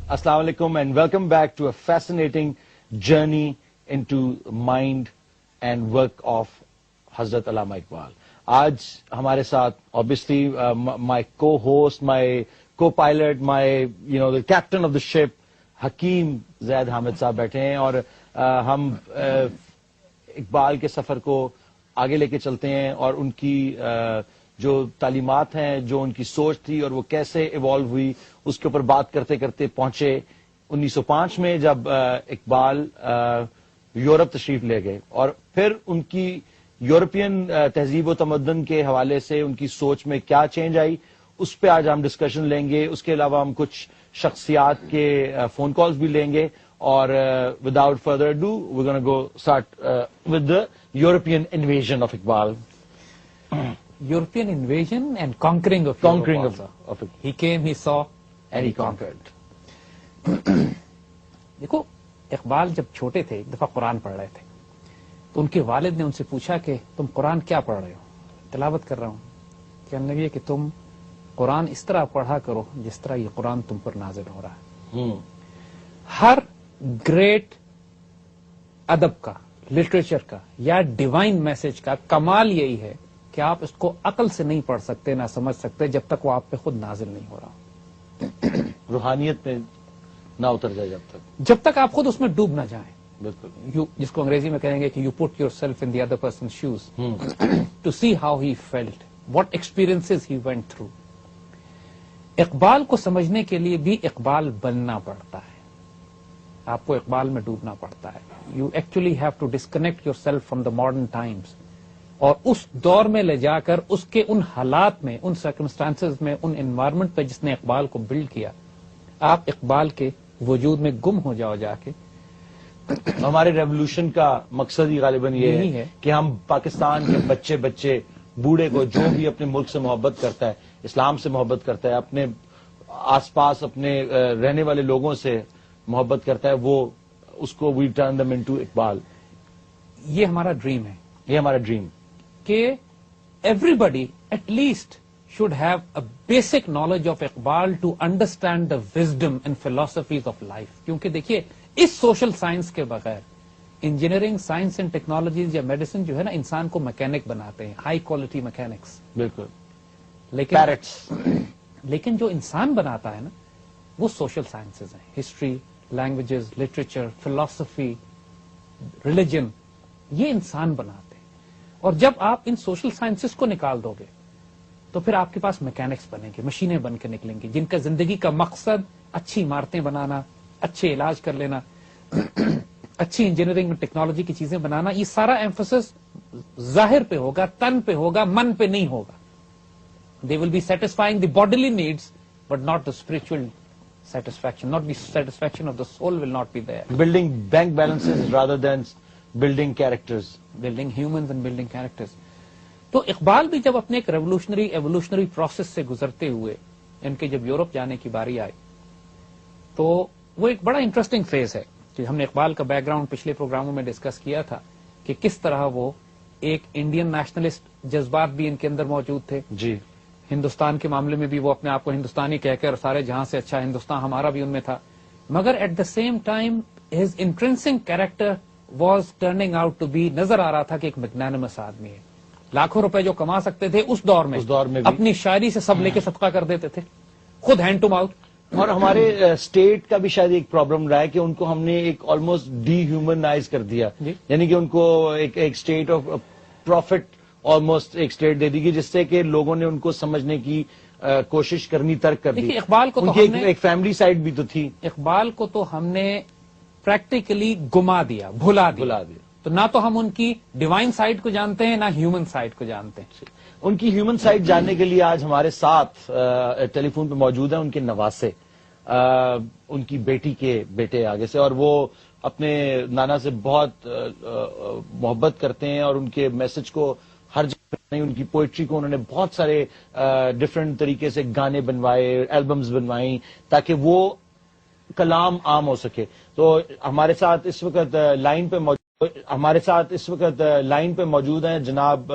Assalamu alaikum and welcome back to a fascinating journey into mind and work of Hazrat Allama Iqbal. آج ہمارے ساتھ obviously my co-host, my co-pilot, my the captain of the ship حکیم زید حامد صاحب بیٹھے ہیں اور ہم اقبال کے سفر کو آگے لے کے چلتے ہیں اور ان کی جو تعلیمات ہیں, جو ان کی سوچ تھی اور وہ کیسے ایوالو ہوئی, اس کے اوپر بات کرتے کرتے پہنچے 1905 میں جب اقبال یورپ تشریف لے گئے اور پھر ان کی یورپین تہذیب و تمدن کے حوالے سے ان کی سوچ میں کیا چینج آئی, اس پہ آج ہم ڈسکشن لیں گے. اس کے علاوہ ہم کچھ شخصیات کے فون کالز بھی لیں گے اور without further do we gonna go start with the European invasion of Iqbal. European invasion and conquering of Europe. He came, he saw, and he conquered. دیکھو اقبال جب چھوٹے تھے ایک دفعہ قرآن پڑھ رہے تھے تو ان کے والد نے ان سے پوچھا کہ تم قرآن کیا پڑھ رہے ہو؟ تلاوت کر رہا ہوں. کہنے لگے کہ تم قرآن اس طرح پڑھا کرو جس طرح یہ قرآن تم پر نازل ہو رہا ہے. ہر گریٹ ادب کا, لٹریچر کا یا ڈیوائن میسج کا کمال یہی ہے کہ آپ اس کو عقل سے نہیں پڑھ سکتے, نہ سمجھ سکتے جب تک وہ آپ پہ خود نازل نہیں ہو رہا. روحانیت میں نہ اتر جائے جب تک آپ خود اس میں ڈوب نہ جائیں. بالکل, جس کو انگریزی میں کہیں گے کہ you put yourself in the other person shoes to see how he felt, what experiences he went through. Iqbal کو سمجھنے کے لیے بھی اقبال بننا پڑتا ہے, آپ کو اقبال میں ڈوبنا پڑتا ہے. You actually have to disconnect yourself from the modern times اور اس دور میں لے جا کر اس کے ان حالات میں, ان سرکمسٹانسز میں, ان انوائرمنٹ پہ جس نے اقبال کو بلڈ کیا, آپ اقبال کے وجود میں گم ہو جاؤ جا کے. ہمارے ریولوشن کا مقصد ہی غالباً یہ ہے کہ ہم پاکستان کے بچے بچے بوڑھے کو, جو بھی اپنے ملک سے محبت کرتا ہے, اسلام سے محبت کرتا ہے, اپنے آس پاس اپنے رہنے والے لوگوں سے محبت کرتا ہے, وہ اس کو we turn them into Iqbal. یہ ہمارا ڈریم ہے, یہ ہمارا ڈریم کہ everybody at least should have a basic knowledge of Iqbal to understand the wisdom and philosophies of life. کیونکہ دیکھیے اس سوشل سائنس کے بغیر انجینئرنگ, سائنس اینڈ ٹیکنالوجیز یا میڈیسن جو ہے نا انسان کو میکینک بناتے ہیں, ہائی کوالٹی میکینکس. بالکل, لیکن جو انسان بناتا ہے نا وہ سوشل سائنسز ہیں, history, languages, literature, philosophy, religion, یہ انسان بناتے ہیں. اور جب آپ ان سوشل سائنسز کو نکال دو گے تو پھر آپ کے پاس میکینکس بنیں گے, مشینیں بن کے نکلیں گی جن کا زندگی کا مقصد اچھی عمارتیں بنانا, اچھے علاج کر لینا, اچھی انجینئرنگ میں ٹیکنالوجی کی چیزیں بنانا. یہ سارا ایمفسس ظاہر پہ ہوگا, تن پہ ہوگا, من پہ نہیں ہوگا. They will be satisfying the bodily needs but not the spiritual satisfaction, not the satisfaction of the soul will not be there. Building bank balances rather than building characters. Building humans and building characters. تو اقبال بھی جب اپنے ایک evolutionary process سے گزرتے ہوئے ان کے جب یورپ جانے کی باری آئی تو وہ ایک بڑا انٹرسٹنگ فیز ہے کہ ہم نے اقبال کا بیک گراؤنڈ پچھلے پروگراموں میں ڈسکس کیا تھا کہ کس طرح وہ ایک انڈین نیشنلسٹ جذبات بھی ان کے اندر موجود تھے. جی, ہندوستان کے معاملے میں بھی وہ اپنے آپ کو ہندوستانی کہہ کر سارے جہاں سے اچھا ہندوستان ہمارا بھی ان میں تھا, مگر at the same time his intrinsic character was turning out to be, نظر آ رہا تھا کہ ایک میگنانمس آدمی ہے. لاکھوں روپے جو کما سکتے تھے اس دور میں اپنی شاعری سے سب لے کے صدقہ کر دیتے تھے, خود ہینڈ ٹو ماؤتھ. اور ہمارے اسٹیٹ کا بھی شاید ایک پرابلم رہا ہے کہ ان کو ہم نے ایک آلموسٹ ڈی ہیومنائز کر دیا, یعنی کہ ان کو ایک اسٹیٹ آف پروفٹ آلموسٹ ایک اسٹیٹ دے دی گئی جس سے کہ لوگوں نے ان کو سمجھنے کی کوشش کرنی ترک کر دی. اقبال کو ایک فیملی سائڈ بھی تو تھی. اقبال کو تو ہم نے پریکٹیکلی گما دیا, بھلا دیا. تو نہ تو ہم ان کی ڈیوائن سائڈ کو جانتے ہیں نہ ہیومن سائڈ کو جانتے ہیں. ان کی ہیومن سائڈ جاننے کے لیے آج ہمارے ساتھ ٹیلی فون پہ موجود ہیں ان کے نواسے, ان کی بیٹی کے بیٹے آگے سے, اور وہ اپنے نانا سے بہت محبت کرتے ہیں اور ان کے میسج کو ہر جگہ, ان کی پوئٹری کو انہوں نے بہت سارے ڈفرینٹ طریقے سے گانے بنوائے, البمز بنوائیں تاکہ وہ کلام عام ہو سکے. تو ہمارے ساتھ اس وقت لائن پہ موجود ہیں جناب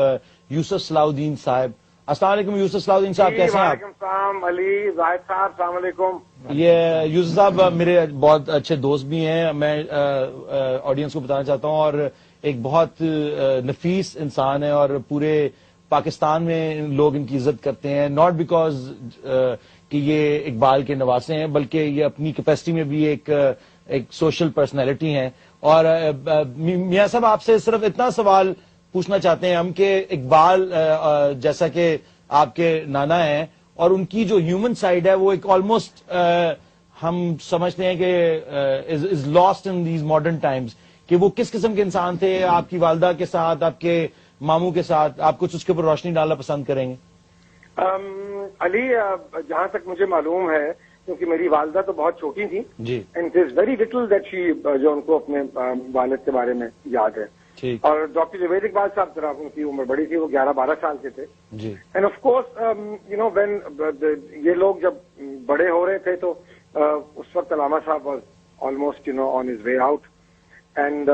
یوسف صلاح الدین صاحب. السلام علیکم یوسف صلاح الدین صاحب, کیسے ہیں آپ؟ وعلیکم السلام علی زاہد صاحب, السلام علیکم. یہ یوسف صاحب میرے بہت اچھے دوست بھی ہیں. میں آڈینس کو بتانا چاہتا ہوں, اور ایک بہت نفیس انسان ہے, اور پورے پاکستان میں لوگ ان کی عزت کرتے ہیں, ناٹ بیکاز کہ یہ اقبال کے نواسے ہیں, بلکہ یہ اپنی کیپیسٹی میں بھی ایک سوشل پرسنالٹی ہیں. اور میاں صاحب آپ سے صرف اتنا سوال پوچھنا چاہتے ہیں ہم کہ اقبال جیسا کہ آپ کے نانا ہیں, اور ان کی جو ہیومن سائڈ ہے وہ ایک آلموسٹ ہم سمجھتے ہیں کہ as last in these modern times, کہ وہ کس قسم کے انسان تھے آپ کی والدہ کے ساتھ, آپ کے ماموں کے ساتھ. آپ کچھ اس کے اوپر روشنی ڈالنا پسند کریں گے؟ علی, جہاں تک مجھے معلوم ہے, کیونکہ میری والدہ تو بہت چھوٹی تھی, جی, and it is very little that she, جو ان کو اپنے والد کے بارے میں یاد ہے. ٹھیک. اور ڈاکٹر جوید اقبال صاحب ذرا ان کی عمر بڑی تھی, وہ 11-12 سال کے تھے. جی. اینڈ آف کورس وین یہ لوگ جب بڑے ہو رہے تھے تو اس وقت علامہ صاحب was almost on his way out, and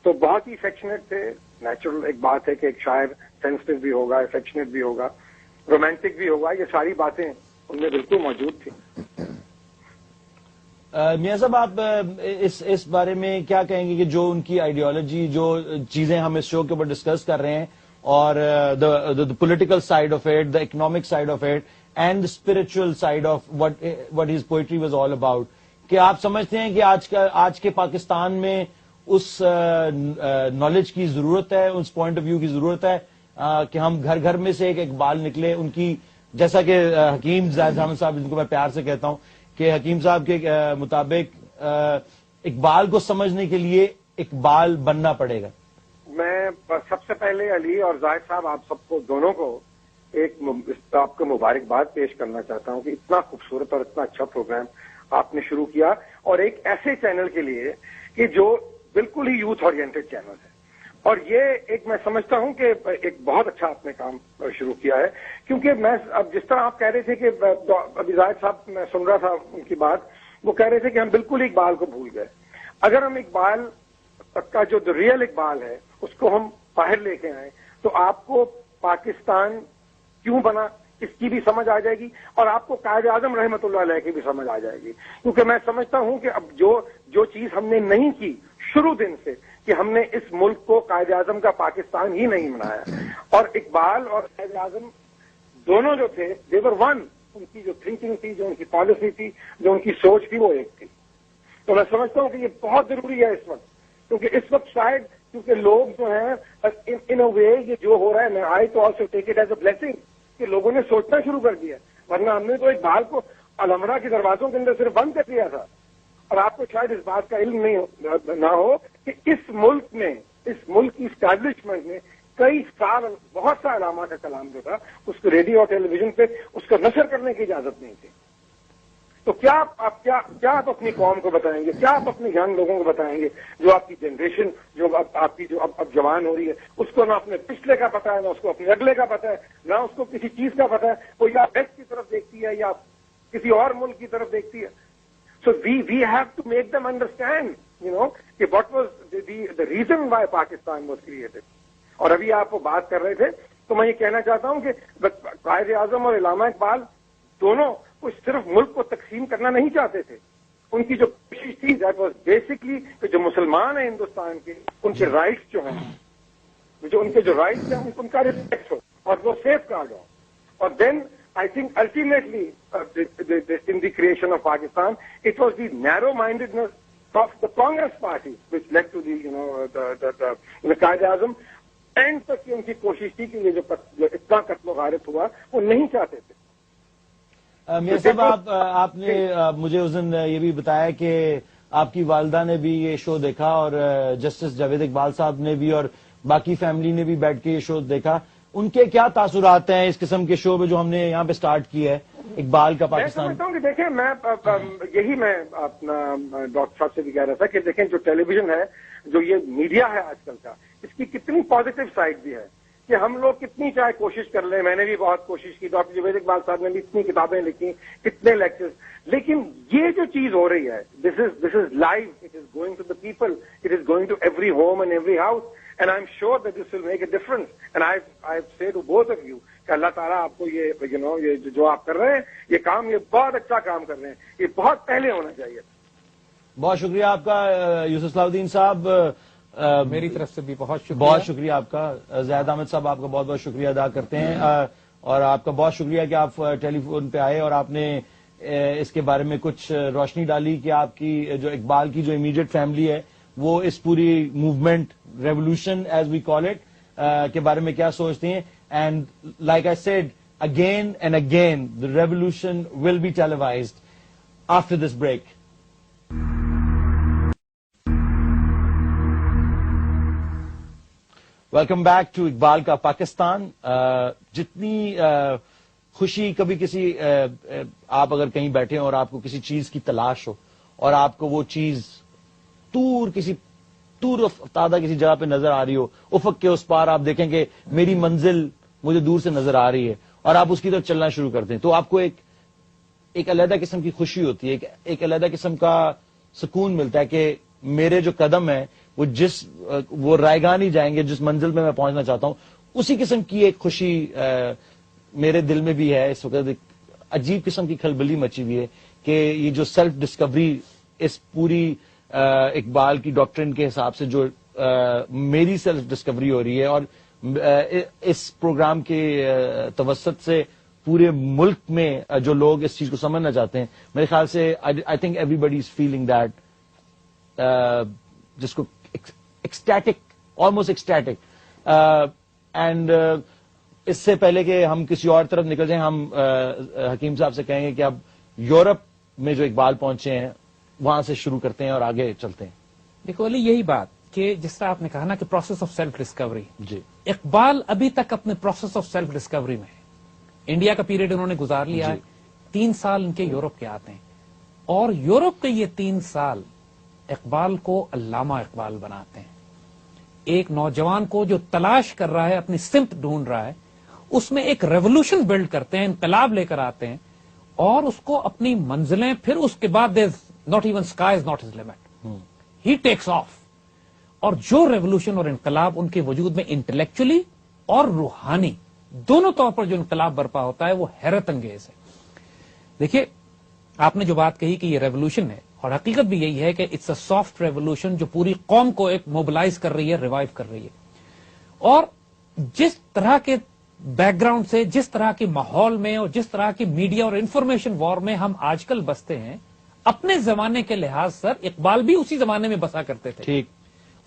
تو بہت ہی افیکشنیٹ تھے. نیچرل ایک بات ہے کہ ایک شاعر سینسٹیو بھی ہوگا, افیکشنیٹ بھی ہوگا, رومانٹک بھی ہوگا, یہ ساری باتیں ان میں بالکل موجود تھیں. میاں صاحب, آپ اس بارے میں کیا کہیں گے کہ جو ان کی آئیڈیالوجی, جو چیزیں ہم اس شو کے اوپر ڈسکس کر رہے ہیں, اور the political side of it, the economic side of it, and the spiritual side of what his poetry was all about, کہ آپ سمجھتے ہیں کہ آج کے پاکستان میں اس نالج کی ضرورت ہے, اس پوائنٹ آف ویو کی ضرورت ہے کہ ہم گھر گھر میں سے ایک اقبال نکلے, ان کی, جیسا کہ حکیم زاہد احمد صاحب, جن کو میں پیار سے کہتا ہوں, کہ حکیم صاحب کے مطابق اقبال کو سمجھنے کے لیے اقبال بننا پڑے گا. میں سب سے پہلے علی اور زاہد صاحب, آپ سب کو دونوں کو ایک آپ کو مبارکباد پیش کرنا چاہتا ہوں کہ اتنا خوبصورت اور اتنا اچھا پروگرام آپ نے شروع کیا, اور ایک ایسے چینل کے لیے کہ جو بالکل ہی یوتھ اورینٹڈ چینل ہے. اور یہ ایک میں سمجھتا ہوں کہ ایک بہت اچھا آپ نے کام شروع کیا ہے, کیونکہ میں اب جس طرح آپ کہہ رہے تھے کہ ابھی زاہد صاحب, میں سن رہا تھا ان کی بات, وہ کہہ رہے تھے کہ ہم بالکل اقبال کو بھول گئے. اگر ہم اقبال کا جو ریئل اقبال ہے اس کو ہم باہر لے کے آئیں تو آپ کو پاکستان کیوں بنا اس کی بھی سمجھ آ جائے گی, اور آپ کو قائد اعظم رحمۃ اللہ علیہ کی بھی سمجھ آ جائے گی. کیونکہ میں سمجھتا ہوں کہ اب جو چیز ہم نے نہیں کی شروع دن سے, کہ ہم نے اس ملک کو قائد اعظم کا پاکستان ہی نہیں بنایا, اور اقبال اور قائد اعظم دونوں جو تھے دے ور ون. ان کی جو تھنکنگ تھی, جو ان کی پالیسی تھی, جو ان کی سوچ تھی, وہ ایک تھی. تو میں سمجھتا ہوں کہ یہ بہت ضروری ہے اس وقت, کیونکہ اس وقت شاید کیونکہ لوگ جو ہیں ان اے وے یہ جو ہو رہا ہے, میں آئی تو also take it as a blessing کہ لوگوں نے سوچنا شروع کر دیا, ورنہ ہم نے تو اقبال کو الحمرا کے دروازوں کے اندر صرف بند کر دیا تھا. اور آپ کو شاید اس بات کا علم نہ ہو کہ اس ملک میں, اس ملک کی اسٹیبلشمنٹ میں کئی سال بہت سا علامہ کا کلام جو تھا اس کو ریڈیو اور ٹیلی ویژن پہ اس کا نشر کرنے کی اجازت نہیں تھی. تو کیا آپ اپنی قوم کو بتائیں گے, کیا آپ اپنے ینگ لوگوں کو بتائیں گے, جو آپ کی جنریشن جو آپ کی جو اب جوان ہو رہی ہے, اس کو نہ اپنے پچھلے کا پتہ ہے, نہ اس کو اپنے اگلے کا پتہ ہے, نہ اس کو کسی چیز کا پتہ ہے. وہ یا ویسٹ کی طرف دیکھتی ہے یا کسی اور ملک کی طرف دیکھتی ہے. So we have to make them understand, what was the reason why Pakistan was created. اور ابھی آپ وہ بات کر رہے تھے تو میں یہ کہنا چاہتا ہوں کہ قائد اعظم اور علامہ اقبال دونوں کو صرف ملک کو تقسیم کرنا نہیں چاہتے تھے. ان کی جو کوشش تھی دیٹ واز بیسکلی کہ جو مسلمان ہیں ہندوستان کے, ان کے رائٹس جو ہیں, جو ان کے جو رائٹس ہیں ان کا ریسپیکٹ ہو اور وہ سیف گارڈ ہو. اور دین I think ultimately in the creation of Pakistan, it was the narrow-mindedness of the Congress party which led to the Qaid Azam, and تک کی ان کی کوشش تھی کہ یہ جو اتنا قتل و غارت ہوا وہ نہیں چاہتے تھے. میاں صاحب, آپ نے مجھے اس دن یہ بھی بتایا کہ آپ کی والدہ نے بھی یہ شو دیکھا, اور جسٹس جاوید اقبال صاحب نے بھی, اور باقی فیملی نے بھی بیٹھ کے یہ شو دیکھا. ان کے کیا تاثرات ہیں اس قسم کے شو میں جو ہم نے یہاں پہ سٹارٹ کیا ہے, اقبال کا پاکستان؟ میں سمجھتا ہوں کہ دیکھیں, یہی میں اپنا ڈاکٹر صاحب سے بھی کہہ رہا تھا کہ دیکھیں جو ٹیلی ویژن ہے, جو یہ میڈیا ہے آج کل کا, اس کی کتنی پازیٹیو سائڈ بھی ہے کہ ہم لوگ کتنی چاہے کوشش کر لیں. میں نے بھی بہت کوشش کی, ڈاکٹر جاوید اقبال صاحب نے بھی اتنی کتابیں لکھی, کتنے لیکچرز, لیکن یہ جو چیز ہو رہی ہے, this is live, it is going to the people, it is going to every home and every house, and I'm sure that this will make a difference. And I say to both of you کہ اللہ تعالیٰ آپ کو یہ یہ جو آپ کر رہے ہیں یہ کام، یہ بہت اچھا کام کر رہے ہیں، یہ بہت پہلے ہونا چاہیے. بہت شکریہ آپ کا یوسف صلاح الدین صاحب. میری طرف سے بھی بہت شکریہ آپ کا. زید احمد صاحب آپ کا بہت بہت شکریہ ادا کرتے ہیں، اور آپ کا بہت شکریہ کہ آپ ٹیلی فون پہ آئے اور آپ نے اس کے بارے میں کچھ روشنی ڈالی کہ آپ کی جو اقبال کی جو امیڈیٹ فیملی ہے وہ اس پوری movement, revolution as we call it, کے بارے میں کیا سوچتے ہیں. And like I said again and again, the revolution will be televised after this break. Welcome back to Iqbal کا پاکستان. جتنی خوشی کبھی کسی آپ اگر کہیں بیٹھے ہوں اور آپ کو کسی چیز کی تلاش ہو اور آپ کو وہ چیز دور افتادہ کسی جگہ پہ نظر آ رہی ہو، افق کے اس پار آپ دیکھیں کہ میری منزل مجھے دور سے نظر آ رہی ہے اور آپ اس کی طرف چلنا شروع کرتے ہیں، تو آپ کو ایک علیحدہ قسم کی خوشی ہوتی ہے، ایک علیحدہ قسم کا سکون ملتا ہے کہ میرے جو قدم ہیں وہ رائیگان ہی جائیں گے جس منزل میں پہنچنا چاہتا ہوں. اسی قسم کی ایک خوشی میرے دل میں بھی ہے. اس وقت ایک عجیب قسم کی کھلبلی مچی ہوئی ہے کہ یہ جو سیلف ڈسکوری اس پوری اقبال کی ڈاکٹرن کے حساب سے جو میری سیلف ڈسکوری ہو رہی ہے، اور اس پروگرام کے توسط سے پورے ملک میں جو لوگ اس چیز کو سمجھنا چاہتے ہیں، میرے خیال سے I think everybody is feeling that, جس کو آلموسٹ ایکسٹیٹک. اینڈ اس سے پہلے کہ ہم کسی اور طرف نکل جائیں، ہم حکیم صاحب سے کہیں گے کہ اب یورپ میں جو اقبال پہنچے ہیں وہاں سے شروع کرتے ہیں اور آگے چلتے ہیں. دیکھو علی، یہی بات کہ جس طرح آپ نے کہا نا کہ پروسیس آف سیلف ڈسکوری، جی اقبال ابھی تک اپنے پروسیس آف سیلف ڈسکوری میں ہے. انڈیا کا پیریڈ انہوں نے گزار لیا ہے، 3 سال ان کے یورپ کے آتے ہیں، اور یورپ کے یہ 3 سال اقبال کو علامہ اقبال بناتے ہیں. ایک نوجوان کو جو تلاش کر رہا ہے، اپنی سمت ڈھونڈ رہا ہے، اس میں ایک ریولوشن بلڈ کرتے ہیں، انقلاب لے کر آتے ہیں، اور اس کو اپنی منزلیں، پھر اس کے بعد not even sky is not his limit, he takes off. اور جو ریولوشن اور انقلاب ان کے وجود میں انٹلیکچولی اور روحانی دونوں طور پر جو انقلاب برپا ہوتا ہے وہ حیرت انگیز ہے. دیکھیے، آپ نے جو بات کہی کہ یہ ریولوشن ہے، اور حقیقت بھی یہی ہے کہ اٹس اے سافٹ ریولوشن جو پوری قوم کو ایک موبلائز کر رہی ہے، ریوائیو کر رہی ہے. اور جس طرح کے بیک گراؤنڈ سے، جس طرح کے ماحول میں اور جس طرح کی میڈیا اور انفارمیشن وار میں ہم آج کل بستے ہیں، اپنے زمانے کے لحاظ سے اقبال بھی اسی زمانے میں بسا کرتے تھے. ٹھیک،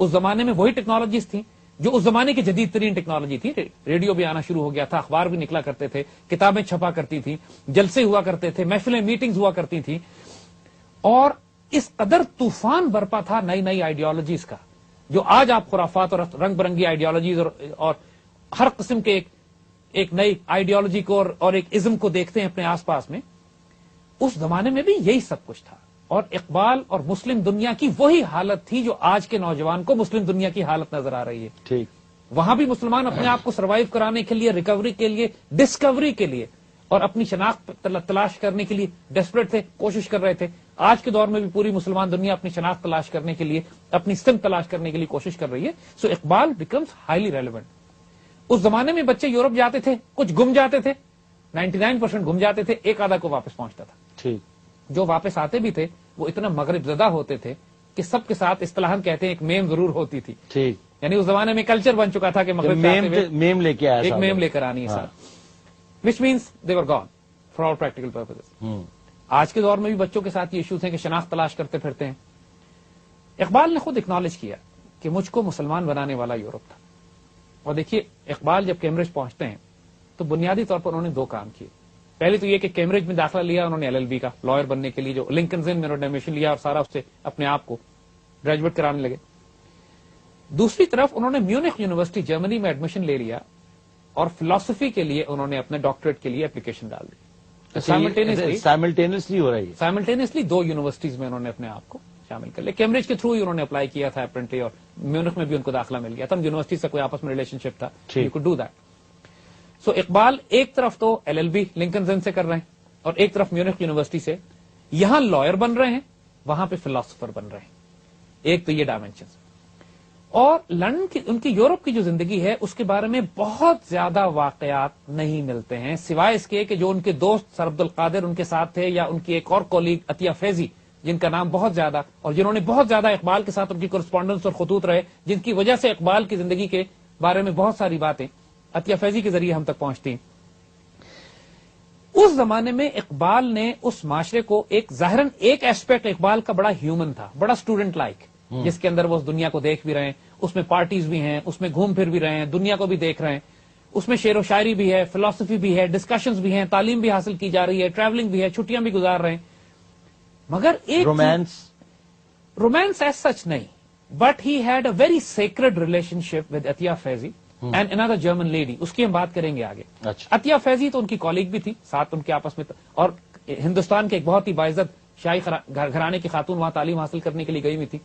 اس زمانے میں وہی ٹیکنالوجیز تھیں جو اس زمانے کی جدید ترین ٹیکنالوجی تھی. ریڈیو بھی آنا شروع ہو گیا تھا، اخبار بھی نکلا کرتے تھے، کتابیں چھپا کرتی تھیں، جلسے ہوا کرتے تھے، محفلیں، میٹنگز ہوا کرتی تھیں، اور اس قدر طوفان برپا تھا نئی نئی آئیڈیالوجیز کا، جو آج آپ خرافات اور رنگ برنگی آئیڈیالوجیز اور ہر قسم کے ایک نئی آئیڈیالوجی کو اور ایک ازم کو دیکھتے ہیں اپنے آس پاس میں. اس زمانے میں بھی یہی سب کچھ تھا، اور اقبال اور مسلم دنیا کی وہی حالت تھی جو آج کے نوجوان کو مسلم دنیا کی حالت نظر آ رہی ہے. ٹھیک، وہاں بھی مسلمان اپنے آپ کو سروائیو کرانے کے لیے، ریکوری کے لیے، ڈسکوری کے لیے اور اپنی شناخت تلاش کرنے کے لیے ڈیسپریٹ تھے، کوشش کر رہے تھے. آج کے دور میں بھی پوری مسلمان دنیا اپنی شناخت تلاش کرنے کے لیے، اپنی سمت تلاش کرنے کے لیے کوشش کر رہی ہے. سو اقبال بیکمز ہائیلی ریلیونٹ. اس زمانے میں بچے یورپ جاتے تھے، کچھ گم جاتے تھے، 99% گم جاتے تھے، ایک آدھا کو واپس پہنچتا تھا. ٹھیک. جو واپس آتے بھی تھے وہ اتنا مغرب زدہ ہوتے تھے کہ سب کے ساتھ اصطلاحاً کہتے ہیں ایک میم ضرور ہوتی تھی. ٹھیک، یعنی اس زمانے میں کلچر بن چکا تھا کہ مغرب میم لے کے آیا، ایک میم لے کر آنی ہے ساتھ، which means they were gone for all practical purposes. آج کے دور میں بھی بچوں کے ساتھ یہ ایشوز ہیں کہ شناخت تلاش کرتے پھرتے ہیں. اقبال نے خود اکنالج کیا کہ مجھ کو مسلمان بنانے والا یورپ تھا. اور دیکھیے، اقبال جب کیمبرج پہنچتے ہیں تو بنیادی طور پر انہوں نے 2 کام کیے. پہلے تو یہ کہ کیمبرج میں داخلہ لیا انہوں نے LLB کا، لائر بننے کے لیے، جو لنکنز ان میں انہوں نے ایڈمیشن لیا اور سارا اس سے اپنے آپ کو گریجویٹ کرانے لگے. دوسری طرف انہوں نے میونخ یونیورسٹی جرمنی میں ایڈمیشن لے لیا اور فلسفی کے لیے انہوں نے اپنے ڈاکٹریٹ کے لیے اپلیکیشن ڈال دی. سائملٹینیسلی ہو رہی ہے، سائملٹینیسلی 2 یونیورسٹیز میں انہوں نے اپنے آپ کو شامل کر لیا. کیمبرج کے تھرو ہی انہوں نے اپلائی کیا تھا اپرنٹلی، اور میونخ میں بھی ان کو داخلہ مل گیا تھا. یونیورسٹی سے کوئی آپس میں ریلیشن شپ تھا، یو کوڈ ڈو دیٹ. سو اقبال ایک طرف تو LLB لنکنز ان سے کر رہے ہیں اور ایک طرف میونخ یونیورسٹی سے یہاں لائر بن رہے ہیں، وہاں پہ فلاسفر بن رہے ہیں. ایک تو یہ ڈائمینشن. اور لندن کی ان کی یورپ کی جو زندگی ہے اس کے بارے میں بہت زیادہ واقعات نہیں ملتے ہیں، سوائے اس کے کہ جو ان کے دوست سر عبد القادر ان کے ساتھ تھے، یا ان کی ایک اور کولیگ عطیہ فیضی جن کا نام بہت زیادہ، اور جنہوں نے بہت زیادہ اقبال کے ساتھ ان کی کورسپونڈنس اور خطوط رہے، جن کی وجہ سے اقبال کی زندگی کے بارے میں بہت ساری باتیں عطیہ فیضی کے ذریعے ہم تک پہنچتی ہیں۔ اس زمانے میں اقبال نے اس معاشرے کو ظاہراً ایک ایسپیکٹ اقبال کا بڑا ہیومن تھا، بڑا اسٹوڈنٹ لائک، جس کے اندر وہ اس دنیا کو دیکھ بھی رہے ہیں، اس میں پارٹیز بھی ہیں، اس میں گھوم پھر بھی رہے ہیں، دنیا کو بھی دیکھ رہے ہیں، اس میں شعر و شاعری بھی ہے، فلسفی بھی ہے، ڈسکشنز بھی ہیں، تعلیم بھی حاصل کی جا رہی ہے، ٹریولنگ بھی ہے، چھٹیاں بھی گزار رہے ہیں، مگر ایک رومانس ایز سچ نہیں، but he had a very sacred relationship with Atiya Faizi and another German lady, اس کی ہم بات کریں گے آگے۔ عطیہ فیضی تو ان کی کولیگ بھی تھی، ساتھ ان کے آپس میں، اور ہندوستان کے ایک بہت ہی باعزت شاہی گھرانے کی خاتون وہاں تعلیم حاصل کرنے کے لیے گئی ہوئی تھی،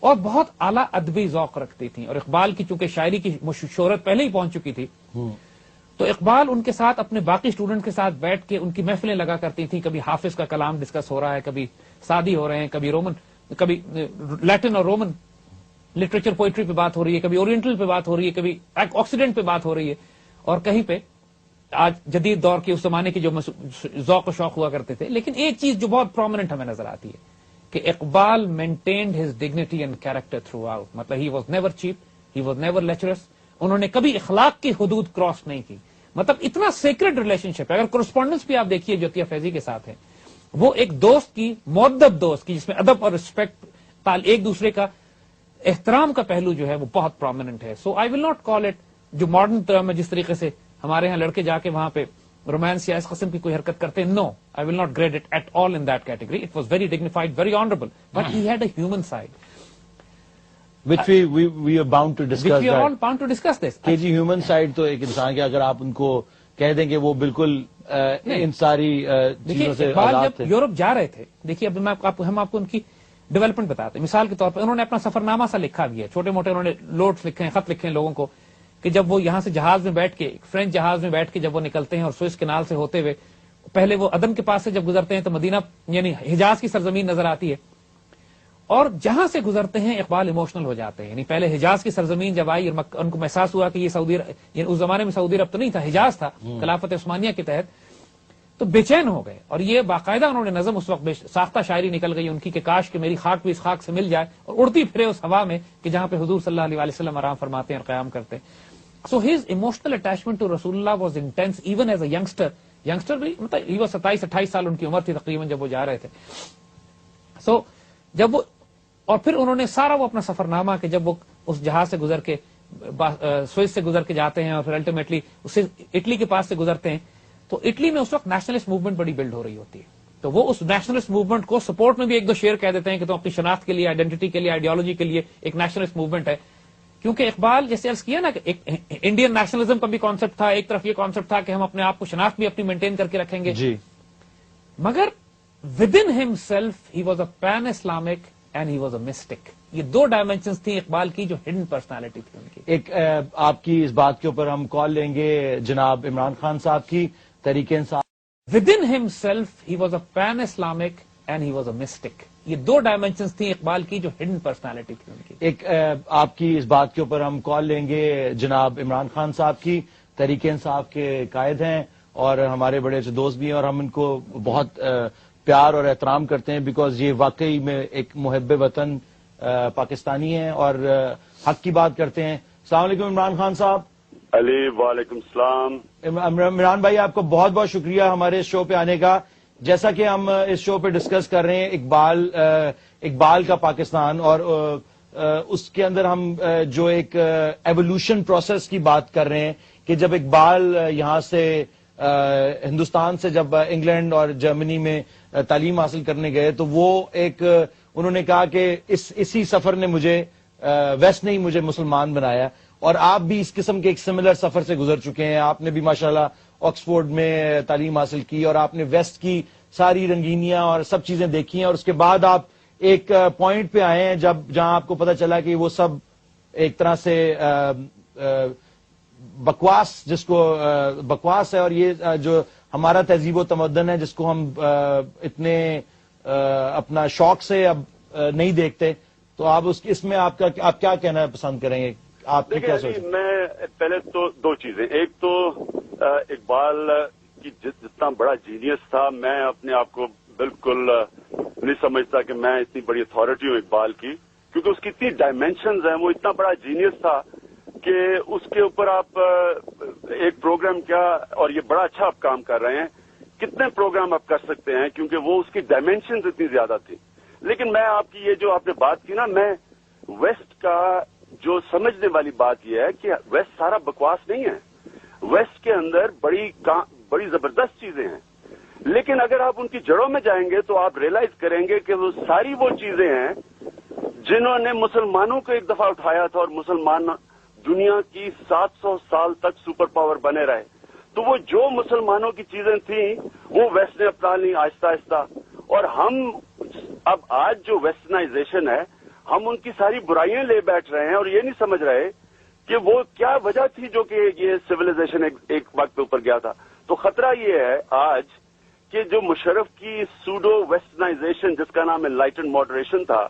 اور بہت اعلیٰ ادبی ذوق رکھتی تھیں، اور اقبال کی چونکہ شاعری کی شہرت پہلے ہی پہنچ چکی تھی، تو اقبال ان کے ساتھ اپنے باقی اسٹوڈنٹ کے ساتھ بیٹھ کے ان کی محفلیں لگا کرتی تھیں، کبھی حافظ کا کلام ڈسکس ہو رہا ہے، کبھی سعدی ہو رہے ہیں، کبھی لیٹن اور رومن لٹریچر پوئٹری پہ بات ہو رہی ہے، کبھی اورینٹل پہ بات ہو رہی ہے، کبھی آکسیڈنٹ پہ بات ہو رہی ہے، اور کہیں پہ آج جدید دور کے اس زمانے کے جو ذوق و شوق ہوا کرتے تھے۔ لیکن ایک چیز جو بہت پرومیننٹ ہمیں نظر آتی ہے کہ Iqbal maintained his dignity and character throughout, مطلب he was never cheap, he was never lecherous, انہوں نے کبھی اخلاق کی حدود کراس نہیں کی، مطلب اتنا سیکرڈ ریلیشن شپ ہے۔ اگر کرسپونڈنس بھی آپ دیکھیے جو عطیہ فیضی کے ساتھ ہے، وہ ایک دوست کی، مؤدب دوست کی، جس میں ادب اور رسپیکٹ، ایک دوسرے کا احترام کا پہلو جو ہے وہ بہت پرومیننٹ ہے۔ سو آئی ول ناٹ کال اٹ، جو ماڈرن ٹرم ہے جس طریقے سے ہمارے ہاں لڑکے جا کے وہاں پہ رومانس یا اس قسم کی کوئی حرکت کرتے ہیں، no, I will not grade it at all in that category, it was very dignified, very honourable, but he had a human side which we are bound to discuss which we are that. all bound to discuss this. کہ جی human side تو ایک انسان کے، اگر آپ ان کو کہہ دیں کہ وہ بالکل ان ساری چیزوں سے اقبال آزاد جب تھے۔ یورپ جا رہے تھے، دیکھیے اب ہم آپ کو ان کی ڈیولپمنٹ بتاتے ہیں۔ مثال کے طور پر انہوں نے اپنا سفرنامہ سا لکھا بھی ہے، چھوٹے موٹے انہوں نے نوٹس لکھے ہیں، خط لکھے ہیں لوگوں کو، کہ جب وہ یہاں سے جہاز میں بیٹھ کے، فرینچ جہاز میں بیٹھ کے جب وہ نکلتے ہیں اور سوئس کینال سے ہوتے ہوئے، پہلے وہ عدن کے پاس سے جب گزرتے ہیں تو مدینہ یعنی حجاز کی سرزمین نظر آتی ہے، اور جہاں سے گزرتے ہیں اقبال ایموشنل ہو جاتے ہیں۔ یعنی پہلے حجاز کی سرزمین جب آئی اور ان کو محسوس ہوا کہ یہ سعودی، یعنی اس زمانے میں سعودی عرب تو نہیں تھا، حجاز تھا خلافت عثمانیہ کے تحت، تو بے چین ہو گئے، اور یہ باقاعدہ انہوں نے نظم اس وقت ساختہ شاعری نکل گئی ان کی کہ کاش کہ میری خاک بھی اس خاک سے مل جائے اور اڑتی پھرے اس ہوا میں کہ جہاں پہ حضور صلی اللہ علیہ وسلم آرام فرماتے ہیں اور قیام کرتے ہیں۔ So his emotional attachment to رسول اللہ was intense even as a youngster بھی، مطلب ہی واز 27-28 سال ان کی عمر تھی تقریباً جب وہ جا رہے تھے۔ سو جب وہ، اور پھر انہوں نے سارا وہ اپنا سفرنامہ کہ جب وہ اس جہاز سے گزر کے سوئس سے گزر کے جاتے ہیں اور پھر الٹیمیٹلی اسے اٹلی کے پاس سے گزرتے ہیں، تو اٹلی میں اس وقت نیشنلسٹ موومنٹ بڑی بلڈ ہو رہی ہوتی ہے، تو وہ اس نیشنلسٹ موومنٹ کو سپورٹ میں بھی ایک دو شیئر کہہ دیتے ہیں کہ تم اپنی شناخت کے لیے، آئیڈینٹی کے لیے، آئیڈیالوجی کے لیے ایک نیشنلسٹ موومنٹ ہے، کیونکہ اقبال جیسے عرض کیا نا کہ ایک انڈین نیشنلزم کا بھی کانسیپٹ تھا، ایک طرف یہ کانسیپٹ تھا کہ ہم اپنے آپ کو شناخت بھی اپنی مینٹین کر کے رکھیں گے، جی، مگر within himself he was a pan Islamic and he was a mystic. یہ دو ڈائمینشنز تھیں اقبال کی جو ہڈن پرسنالٹی تھی ان کی۔ ایک آپ کی اس بات کے اوپر ہم کال لیں گے جناب عمران خان صاحب کی، Tehreek Insaf. Within himself, he was a pan-Islamic and he was a mystic. یہ دو ڈائمینشنز تھیں اقبال کی جو ہڈن پرسنالٹی تھی ان کی۔ ایک آپ کی اس بات کے اوپر ہم کال لیں گے جناب عمران خان صاحب کی، تحریک انصاف کے قائد ہیں اور ہمارے بڑے اچھے دوست بھی ہیں، اور ہم ان کو بہت پیار اور احترام کرتے ہیں بیکاز یہ واقعی میں ایک محب وطن پاکستانی ہیں اور حق کی بات کرتے ہیں۔ السلام علیکم عمران خان صاحب۔ علی وعلیکم السلام۔ عمران بھائی آپ کو بہت بہت شکریہ ہمارے اس شو پہ آنے کا۔ جیسا کہ ہم اس شو پہ ڈسکس کر رہے ہیں اقبال کا پاکستان، اور اس کے اندر ہم جو ایک ایوولوشن پروسیس کی بات کر رہے ہیں کہ جب اقبال یہاں سے ہندوستان سے جب انگلینڈ اور جرمنی میں تعلیم حاصل کرنے گئے تو وہ ایک انہوں نے کہا کہ اسی سفر نے مجھے ویسٹ نہیں مجھے مسلمان بنایا، اور آپ بھی اس قسم کے ایک سملر سفر سے گزر چکے ہیں۔ آپ نے بھی ماشاءاللہ آکسفورڈ میں تعلیم حاصل کی اور آپ نے ویسٹ کی ساری رنگینیاں اور سب چیزیں دیکھی ہیں، اور اس کے بعد آپ ایک پوائنٹ پہ آئے ہیں جہاں آپ کو پتہ چلا کہ وہ سب ایک طرح سے بکواس، جس کو بکواس ہے، اور یہ جو ہمارا تہذیب و تمدن ہے جس کو ہم اتنے اپنا شوق سے اب نہیں دیکھتے، تو آپ اس میں آپ کیا کہنا پسند کریں گے؟ آپ کی کیا سوچ؟ میں پہلے تو دو چیزیں، ایک تو اقبال کی جتنا بڑا جینیس تھا، میں اپنے آپ کو بالکل نہیں سمجھتا کہ میں اتنی بڑی اتھارٹی ہوں اقبال کی، کیونکہ اس کی اتنی ڈائمینشنز ہیں، وہ اتنا بڑا جینیس تھا کہ اس کے اوپر آپ ایک پروگرام کیا، اور یہ بڑا اچھا آپ کام کر رہے ہیں، کتنے پروگرام آپ کر سکتے ہیں، کیونکہ وہ اس کی ڈائمینشنز اتنی زیادہ تھی. لیکن میں آپ کی یہ جو آپ نے بات کی نا، میں ویسٹ کا جو سمجھنے والی بات یہ ہے کہ ویسٹ سارا بکواس نہیں ہے، ویسٹ کے اندر بڑی زبردست چیزیں ہیں، لیکن اگر آپ ان کی جڑوں میں جائیں گے تو آپ ریئلائز کریں گے کہ وہ ساری وہ چیزیں ہیں جنہوں نے مسلمانوں کو ایک دفعہ اٹھایا تھا، اور مسلمان دنیا کی 700 سال تک سپر پاور بنے رہے. تو وہ جو مسلمانوں کی چیزیں تھیں وہ ویسٹ نے اپنا لی آہستہ آہستہ، اور ہم اب آج جو ویسٹرنائزیشن ہے، ہم ان کی ساری برائیاں لے بیٹھ رہے ہیں اور یہ نہیں سمجھ رہے کہ وہ کیا وجہ تھی جو کہ یہ سویلائزیشن ایک وقت پہ اوپر گیا تھا. تو خطرہ یہ ہے آج کہ جو مشرف کی سوڈو ویسٹرنائزیشن، جس کا نام انلائٹنڈ ماڈریشن تھا،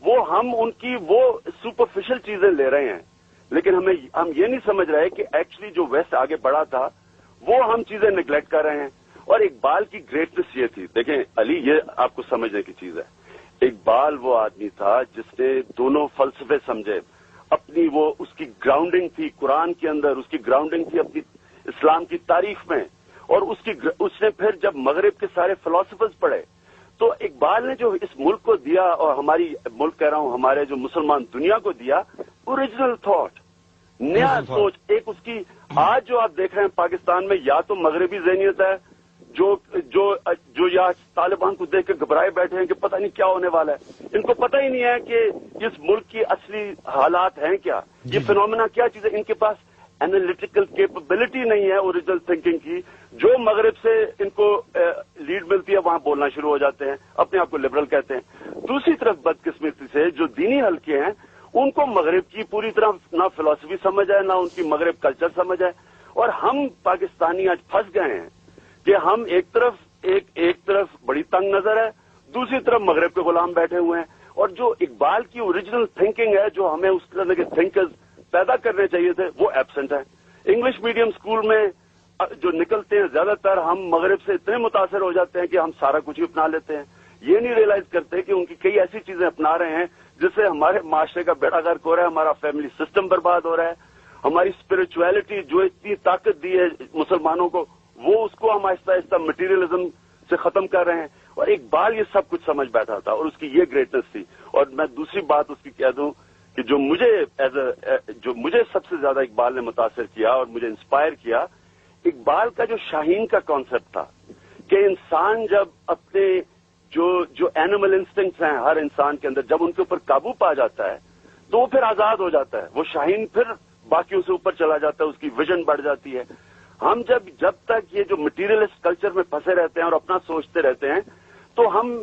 وہ ہم ان کی وہ سپرفیشل چیزیں لے رہے ہیں، لیکن ہم یہ نہیں سمجھ رہے کہ ایکچولی جو ویسٹ آگے بڑھا تھا وہ ہم چیزیں نگلیکٹ کر رہے ہیں. اور اقبال کی گریٹنس یہ تھی، دیکھیں علی، یہ آپ کو سمجھنے کی چیز ہے، اقبال وہ آدمی تھا جس نے دونوں فلسفے سمجھے. اپنی وہ اس کی گراؤنڈنگ تھی قرآن کے اندر، اس کی گراؤنڈنگ تھی اپنی اسلام کی تاریخ میں، اور اس نے پھر جب مغرب کے سارے فلاسفرز پڑھے تو اقبال نے جو اس ملک کو دیا، اور ہماری ملک کہہ رہا ہوں، ہمارے جو مسلمان دنیا کو دیا، اوریجنل تھاٹ، نیا سوچ. ایک اس کی آج جو آپ دیکھ رہے ہیں پاکستان میں، یا تو مغربی ذہنیت ہے جو یا طالبان کو دیکھ کے گھبرائے بیٹھے ہیں کہ پتہ نہیں کیا ہونے والا ہے. ان کو پتہ ہی نہیں ہے کہ اس ملک کی اصلی حالات ہیں کیا، یہ فینومینا کیا چیز ہے. ان کے پاس اینالیٹیکل کیپبلٹی نہیں ہے اوریجنل تھنکنگ کی. جو مغرب سے ان کو لیڈ ملتی ہے وہاں بولنا شروع ہو جاتے ہیں، اپنے آپ کو لبرل کہتے ہیں. دوسری طرف بدقسمتی سے جو دینی حلقے ہیں، ان کو مغرب کی پوری طرح نہ فلسفی سمجھ ہے، نہ ان کی مغرب کلچر سمجھ ہے. اور ہم پاکستانی آج پھنس گئے ہیں کہ ہم ایک طرف بڑی تنگ نظر ہے، دوسری طرف مغرب کے غلام بیٹھے ہوئے ہیں. اور جو اقبال کی اوریجنل تھنکنگ ہے، جو ہمیں اس طرح کے تھنکرز پیدا کرنے چاہیے تھے، وہ ایبسنٹ ہے. انگلش میڈیم اسکول میں جو نکلتے ہیں زیادہ تر، ہم مغرب سے اتنے متاثر ہو جاتے ہیں کہ ہم سارا کچھ ہی اپنا لیتے ہیں. یہ نہیں ریئلائز کرتے کہ ان کی کئی ایسی چیزیں اپنا رہے ہیں جس سے ہمارے معاشرے کا بیڑا غرق ہو رہا ہے، ہمارا فیملی سسٹم برباد ہو رہا ہے، ہماری اسپرچویلٹی جو اتنی طاقت دی ہے مسلمانوں کو، وہ اس کو ہم آہستہ آہستہ مٹیریلزم سے ختم کر رہے ہیں. اور اقبال یہ سب کچھ سمجھ بیٹھا تھا، اور اس کی یہ گریٹنس تھی. اور میں دوسری بات اس کی کہہ دوں کہ جو مجھے سب سے زیادہ اقبال نے متاثر کیا اور مجھے انسپائر کیا، اقبال کا جو شاہین کا کانسیپٹ تھا کہ انسان جب اپنے جو اینیمل انسٹنکٹس ہیں ہر انسان کے اندر، جب ان کے اوپر قابو پا جاتا ہے تو وہ پھر آزاد ہو جاتا ہے، وہ شاہین پھر باقیوں سے اوپر چلا جاتا ہے، اس کی ویژن بڑھ جاتی ہے. ہم جب تک یہ جو مٹیریلسٹ کلچر میں پھنسے رہتے ہیں اور اپنا سوچتے رہتے ہیں، تو ہم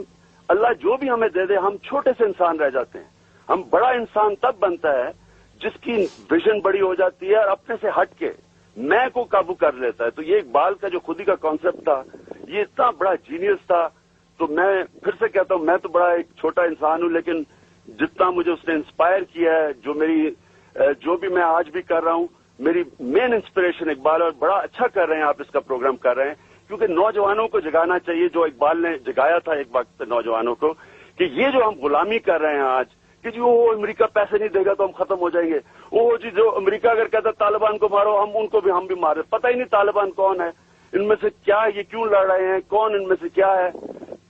اللہ جو بھی ہمیں دے دے، ہم چھوٹے سے انسان رہ جاتے ہیں. ہم بڑا انسان تب بنتا ہے جس کی ویژن بڑی ہو جاتی ہے اور اپنے سے ہٹ کے میں کو قابو کر لیتا ہے. تو یہ اقبال کا جو خودی کا کانسیپٹ تھا، یہ اتنا بڑا جینیس تھا. تو میں پھر سے کہتا ہوں، میں تو بڑا ایک چھوٹا انسان ہوں، لیکن جتنا مجھے اس نے انسپائر کیا ہے، جو بھی میں آج بھی کر رہا ہوں، میری مین انسپریشن اقبال. اور بڑا اچھا کر رہے ہیں آپ اس کا پروگرام کر رہے ہیں، کیونکہ نوجوانوں کو جگانا چاہیے، جو اقبال نے جگایا تھا ایک وقت نوجوانوں کو، کہ یہ جو ہم غلامی کر رہے ہیں آج، کہ جی وہ امریکہ پیسے نہیں دے گا تو ہم ختم ہو جائیں گے، وہ جی جو امریکہ اگر کہتا طالبان کو مارو، ہم ان کو بھی مار رہے. پتہ ہی نہیں طالبان کون ہے، ان میں سے کیا، یہ کیوں لڑ رہے ہیں، کون ان میں سے کیا ہے،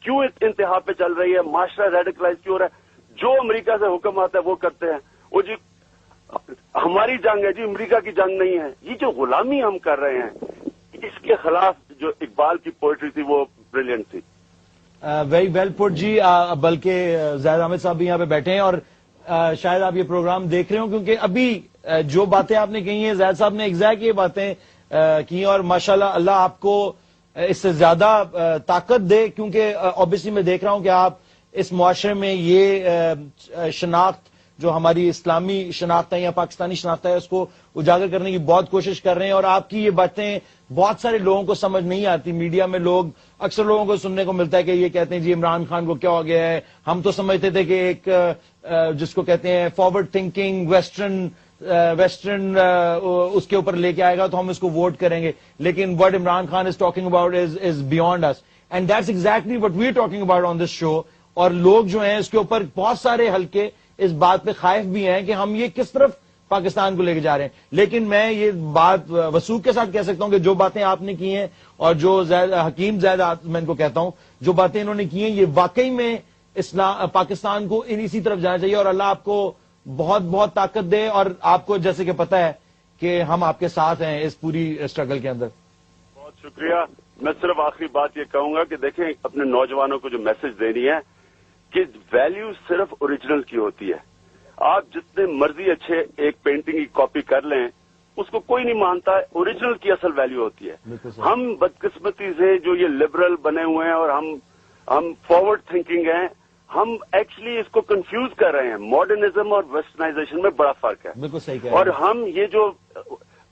کیوں انتہا پہ چل رہی ہے، معاشرہ ریڈیکلائز کیوں ہو رہا ہے. جو امریکہ سے حکم آتا ہے وہ کرتے ہیں. وہ جی ہماری جنگ ہے، جی امریکہ کی جنگ نہیں ہے. یہ جو غلامی ہم کر رہے ہیں، اس کے خلاف جو اقبال کی پوئٹری تھی وہ بریلینٹ تھی. ویری ویل پٹ جی. بلکہ زاہد احمد صاحب بھی یہاں پہ بیٹھے ہیں اور شاید آپ یہ پروگرام دیکھ رہے ہوں، کیونکہ ابھی جو باتیں آپ نے کہی ہیں زاہد صاحب نے ایگزیکٹ یہ باتیں کی، اور ماشاءاللہ اللہ آپ کو اس سے زیادہ طاقت دے، کیونکہ آبویسلی میں دیکھ رہا ہوں کہ آپ اس معاشرے میں یہ شناخت جو ہماری اسلامی شناخت ہے یا پاکستانی شناخت ہے اس کو اجاگر کرنے کی بہت کوشش کر رہے ہیں، اور آپ کی یہ باتیں بہت سارے لوگوں کو سمجھ نہیں آتی. میڈیا میں لوگ اکثر لوگوں کو سننے کو ملتا ہے کہ یہ کہتے ہیں جی عمران خان کو کیا ہو گیا ہے, ہم تو سمجھتے تھے کہ ایک جس کو کہتے ہیں فارورڈ تھنکنگ ویسٹرن اس کے اوپر لے کے آئے گا تو ہم اس کو ووٹ کریں گے, لیکن what Imran Khan is talking about is beyond us, and that's exactly what we are talking about on this show. اور لوگ جو ہیں اس کے اوپر بہت سارے حلقے اس بات پہ خائف بھی ہیں کہ ہم یہ کس طرف پاکستان کو لے کے جا رہے ہیں. لیکن میں یہ بات وثوق کے ساتھ کہہ سکتا ہوں کہ جو باتیں آپ نے کی ہیں اور جو حکیم زید میں ان کو کہتا ہوں جو باتیں انہوں نے کی ہیں, یہ واقعی میں پاکستان کو اسی طرف جانا چاہیے. اور اللہ آپ کو بہت بہت طاقت دے, اور آپ کو جیسے کہ پتا ہے کہ ہم آپ کے ساتھ ہیں اس پوری اسٹرگل کے اندر. بہت شکریہ. میں صرف آخری بات یہ کہوں گا کہ دیکھیں اپنے نوجوانوں کو جو میسج دینی ہے کہ ویلیو صرف اوریجنل کی ہوتی ہے. آپ جتنے مرضی اچھے ایک پینٹنگ کی کاپی کر لیں اس کو کوئی نہیں مانتا, اوریجنل کی اصل ویلیو ہوتی ہے. ہم بدقسمتی سے جو یہ لبرل بنے ہوئے ہیں اور ہم فارورڈ تھنکنگ ہیں, ہم ایکچولی اس کو کنفیوز کر رہے ہیں. ماڈرنزم اور ویسٹرنائزیشن میں بڑا فرق ہے. بالکل صحیح کہہ اور رہے ہیں. ہم یہ جو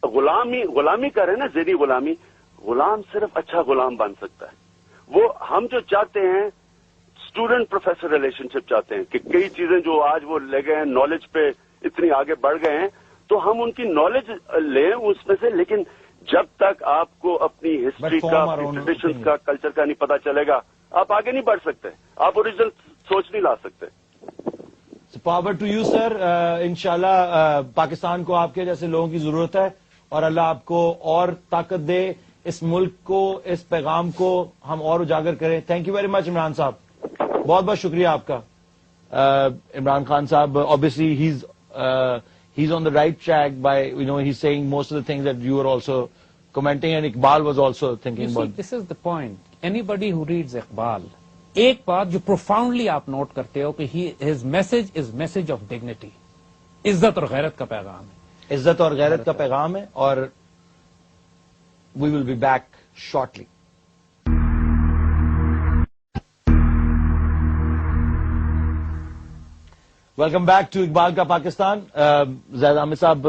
غلامی کر رہے ہیں نا, ذہنی غلام صرف اچھا غلام بن سکتا ہے. وہ ہم جو چاہتے ہیں اسٹوڈنٹ پروفیسر ریلیشن شپ چاہتے ہیں کہ کئی چیزیں جو آج وہ لے گئے ہیں نالج پہ اتنی آگے بڑھ گئے ہیں تو ہم ان کی نالج لیں اس میں سے, لیکن جب تک آپ کو اپنی ہسٹری کا ٹریڈیشنز کا کلچر کا نہیں پتا چلے گا آپ آگے نہیں بڑھ سکتے, آپ اوریجنل سوچ نہیں لا سکتے. Power to you sir. انشاءاللہ پاکستان کو آپ کے جیسے لوگوں کی ضرورت ہے اور اللہ آپ کو اور طاقت دے, اس ملک کو اس پیغام کو ہم اور اجاگر کریں. Thank you very much Imran صاحب, بہت بہت شکریہ آپ کا. عمران خان صاحب obviously he's on the right track by he's saying most of the things that you were also commenting, and Iqbal was also thinking about. This is the point. Anybody who reads Iqbal, ایک بات جو profoundly آپ note کرتے ہو کہ his message is message of dignity. عزت اور غیرت کا پیغام ہے. عزت اور غیرت کا پیغام ہے. اور we will be back shortly. Welcome back to Iqbal کا پاکستان. زید احمد صاحب,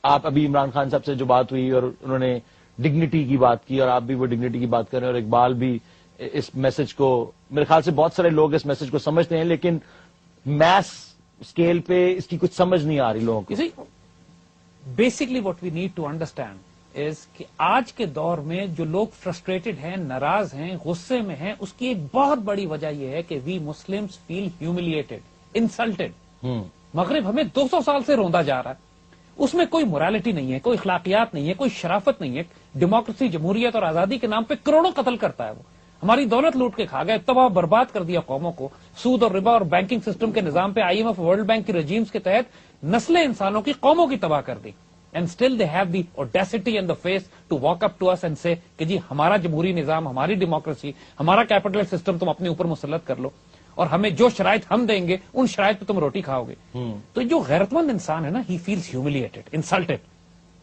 آپ ابھی عمران خان صاحب سے جو بات ہوئی اور انہوں نے ڈگنیٹی کی بات کی اور آپ بھی وہ ڈگنیٹی کی بات کر رہے ہیں, اور اقبال بھی اس میسج کو, میرے خیال سے بہت سارے لوگ اس میسج کو سمجھتے ہیں لیکن میس اسکیل پہ اس کی کچھ سمجھ نہیں آ رہی لوگوں کو. Basically what we need to understand is کہ آج کے دور میں جو لوگ فرسٹریٹڈ ہیں, ناراض ہیں, غصے میں ہیں, اس کی ایک بہت بڑی وجہ یہ ہے کہ وی مسلمس فیل ہیوملیٹڈ, انسلٹڈ. مغرب ہمیں 200 سال سے روندا جا رہا ہے, اس میں کوئی مورالیٹی نہیں ہے, کوئی اخلاقیات نہیں ہے, کوئی شرافت نہیں ہے. ڈیموکریسی, جمہوریت اور آزادی کے نام پہ کروڑوں قتل کرتا ہے. وہ ہماری دولت لوٹ کے کھا گئے, تباہ برباد کر دیا قوموں کو. سود اور ربا اور بینکنگ سسٹم کے نظام پہ IMF, ورلڈ بینک کی رجیمز کے تحت نسلیں انسانوں کی, قوموں کی تباہ کر دی. And still they have the audacity and the face to walk up to us and say کہ جی ہمارا جمہوری نظام, ہماری ڈیموکریسی, ہمارا کیپٹل سسٹم تم اپنے اوپر مسلط کر لو اور ہمیں جو شرائط ہم دیں گے ان شرائط پہ تم روٹی کھاؤ گے. تو جو غیرت مند انسان ہے نا, he feels humiliated, insulted.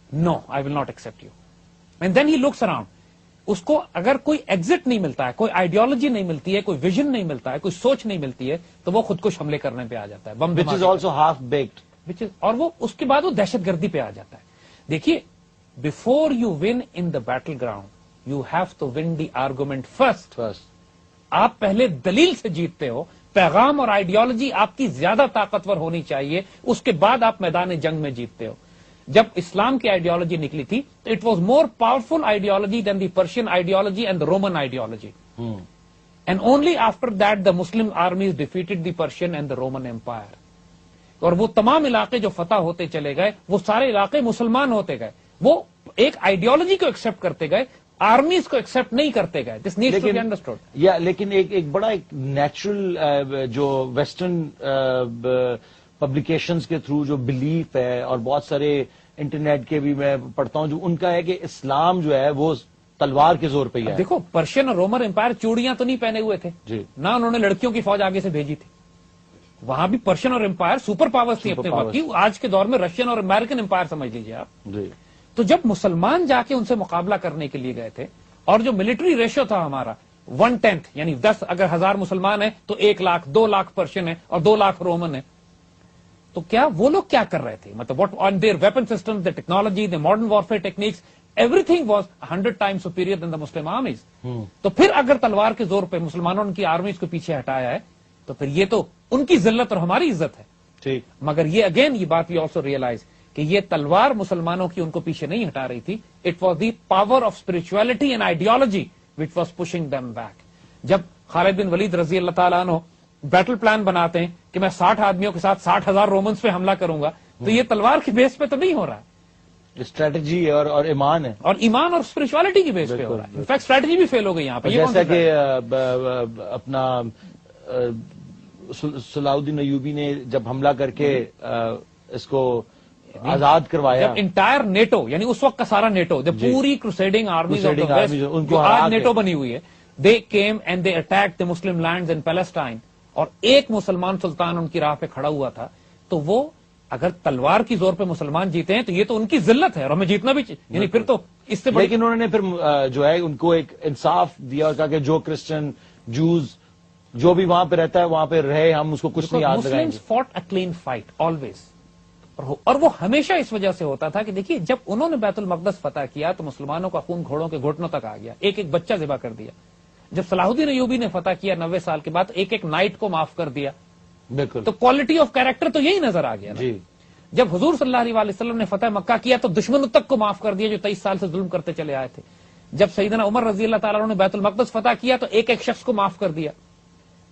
No, I will not accept you. And then he looks around. اس کو اگر کوئی ایگزٹ نہیں ملتا ہے, کوئی آئیڈیالوجی نہیں ملتی ہے, کوئی ویژن نہیں ملتا ہے, کوئی سوچ نہیں ملتی ہے, تو وہ خود کش حملے کرنے پہ آ جاتا ہے. which is also half baked. اور وہ اس کے بعد وہ دہشت گردی پہ آ جاتا ہے. دیکھیے, before you win in the battle ground you have to win the argument first. آپ پہلے دلیل سے جیتتے ہو, پیغام اور آئیڈیالوجی آپ کی زیادہ طاقتور ہونی چاہیے, اس کے بعد آپ میدان جنگ میں جیتتے ہو. جب اسلام کی آئیڈیالوجی نکلی تھی تو it was more powerful ideology than the Persian ideology and the Roman ideology. And only after that the Muslim armies defeated the Persian and the Roman empire. اور وہ تمام علاقے جو فتح ہوتے چلے گئے, وہ سارے علاقے مسلمان ہوتے گئے. وہ ایک آئیڈیالوجی کو ایکسپٹ کرتے گئے, آرمیز کو ایکسپٹ نہیں کرتے گئے. This needs to be understood. لیکن ایک بڑا ایک نیچرل جو ویسٹرن پبلیکیشنز کے تھرو جو بلیف ہے, اور بہت سارے انٹرنیٹ کے بھی میں پڑھتا ہوں, جو ان کا ہے کہ اسلام جو ہے وہ تلوار کے زور پہ ہی ہے. دیکھو, پرشین اور رومن امپائر چوڑیاں تو نہیں پہنے ہوئے تھے جی, نہ انہوں نے لڑکیوں کی فوج آگے سے بھیجی تھی. وہاں بھی پرشین اور امپائر سپر پاورز تھی اپنے وقت کی. آج کے دور میں رشین اور امریکن امپائر سمجھ لیجیے آپ. تو جب مسلمان جا کے ان سے مقابلہ کرنے کے لیے گئے تھے, اور جو ملٹری ریشو تھا ہمارا 1/10, یعنی 10 اگر 1000 مسلمان ہیں تو 1 لاکھ 2 لاکھ پرشین ہیں اور 2 لاکھ رومن ہیں. تو کیا وہ لوگ کیا کر رہے تھے, مطلب what on their weapon system, the technology, the modern warfare techniques, everything was 100 times superior than the Muslim armies. تو پھر اگر تلوار کے زور پہ مسلمانوں نے ان کی آرمیز کو پیچھے ہٹایا ہے تو پھر یہ تو ان کی ذلت اور ہماری عزت ہے. ٹھیک. مگر یہ اگین یہ بات وی آلسو ریئلائز کہ یہ تلوار مسلمانوں کی ان کو پیچھے نہیں ہٹا رہی تھی. It was the power of spirituality and ideology which was pushing them back. جب خالد بن ولید رضی اللہ تعالیٰ عنہ بیٹل پلان بناتے ہیں کہ میں 60 آدمیوں کے ساتھ 60,000 رومنس پہ حملہ کروں گا, تو یہ تلوار کی بیس پہ تو نہیں ہو رہا ہے, اسٹریٹجی اور ایمان ہے, اور ایمان اور اسپرچولیٹی کی بیس پہ ہو رہا ہے. انفیکٹ اسٹریٹجی بھی فیل ہو گئی یہاں پہ. جیسا کہ اپنا صلاح الدین ایوبی نے جب حملہ کر کے اس کو آزاد کروایا, جب انٹائر نیٹو یعنی اس وقت کا سارا نیٹو, جب پوری کروسیڈنگ آرمیز جو آج نیٹو بنی ہوئی ہے, they came and they attack the Muslim lands in Palestine, اور ایک مسلمان سلطان ان کی راہ پہ کھڑا ہوا تھا, تو وہ اگر تلوار کی زور پہ مسلمان جیتے ہیں تو یہ تو ان کی ذلت ہے, اور ہمیں جیتنا بھی یعنی پھر تو اس سے لیکن انہوں نے پھر جو ہے ان کو ایک انصاف دیا اور کہا کہ جو کرسچن جوز جو بھی وہاں پہ رہتا ہے وہاں پہ رہے, ہم اس کو کچھ نہیں یاد لگائیں گے. Fought a clean fight always, اور وہ ہمیشہ اس وجہ سے ہوتا تھا کہ دیکھیے جب انہوں نے بیت المقدس فتح کیا تو مسلمانوں کا خون گھوڑوں کے گھٹنوں تک آ گیا, ایک ایک بچہ ذبح کر دیا. جب صلاح الدین ایوبی نے فتح کیا 90 سال کے بعد, ایک ایک نائٹ کو معاف کر دیا. بالکل. تو کوالٹی آف کیریکٹر تو یہی نظر آ گیا نا. جی. جب حضور صلی اللہ علیہ وسلم نے فتح مکہ کیا تو دشمنوں تک کو معاف کر دیا جو 23 سال سے ظلم کرتے چلے آئے تھے. جب سیدنا عمر رضی اللہ تعالیٰ عنہ نے بیت المقدس فتح کیا تو ایک ایک شخص کو معاف کر دیا.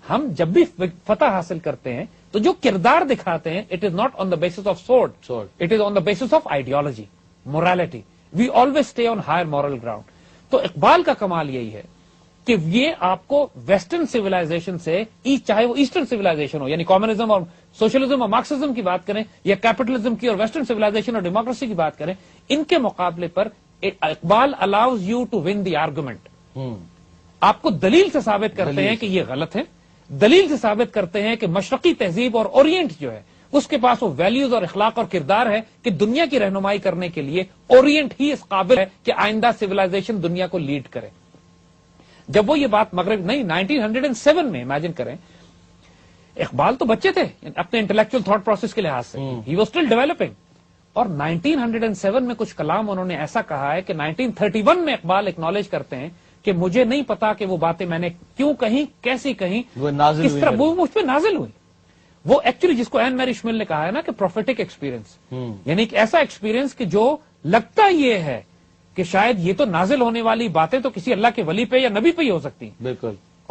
ہم جب بھی فتح حاصل کرتے ہیں تو جو کردار دکھاتے ہیں, it is not on the basis of sword, it is on the basis of ideology, morality. We always stay on higher moral ground. تو اقبال کا کمال یہی ہے کہ یہ آپ کو ویسٹرن سویلائزیشن سے, چاہے وہ ایسٹرن سویلائزیشن ہو, یعنی کمیونزم اور سوشلزم اور مارکسزم کی بات کریں, یا کیپٹلزم کی اور ویسٹرن سویلائزیشن اور ڈیموکریسی کی بات کریں, ان کے مقابلے پر Iqbal allows you to win the argument. آپ کو دلیل سے ثابت کرتے ہیں کہ یہ غلط ہے, دلیل سے ثابت کرتے ہیں کہ مشرقی تہذیب اور اورینٹ جو ہے اس کے پاس وہ ویلیوز اور اخلاق اور کردار ہے کہ دنیا کی رہنمائی کرنے کے لیے اورینٹ ہی اس قابل ہے کہ آئندہ سویلائزیشن دنیا کو لیڈ کرے. جب وہ یہ بات مغرب نہیں 1907 میں امیجن کریں, اقبال تو بچے تھے اپنے انٹلیکچوئل تھاٹ پروسیس کے لحاظ سے, ہی واز اسٹل ڈیولپنگ, اور 1907 میں کچھ کلام انہوں نے ایسا کہا ہے کہ 1931 میں اقبال ایکنالج کرتے ہیں کہ مجھے نہیں پتا کہ وہ باتیں میں نے کیوں کہیں, کیسی کہیں, کس طرح وہ مجھ پہ نازل ہوئی. وہ ایکچولی جس کو این میری شمل نے کہا ہے نا کہ پروفیٹک ایکسپیرینس, یعنی ایک ایسا ایکسپیرینس کہ جو لگتا یہ ہے کہ شاید یہ تو نازل ہونے والی باتیں تو کسی اللہ کے ولی پہ یا نبی پہ ہی ہو سکتی ہیں, بالکل,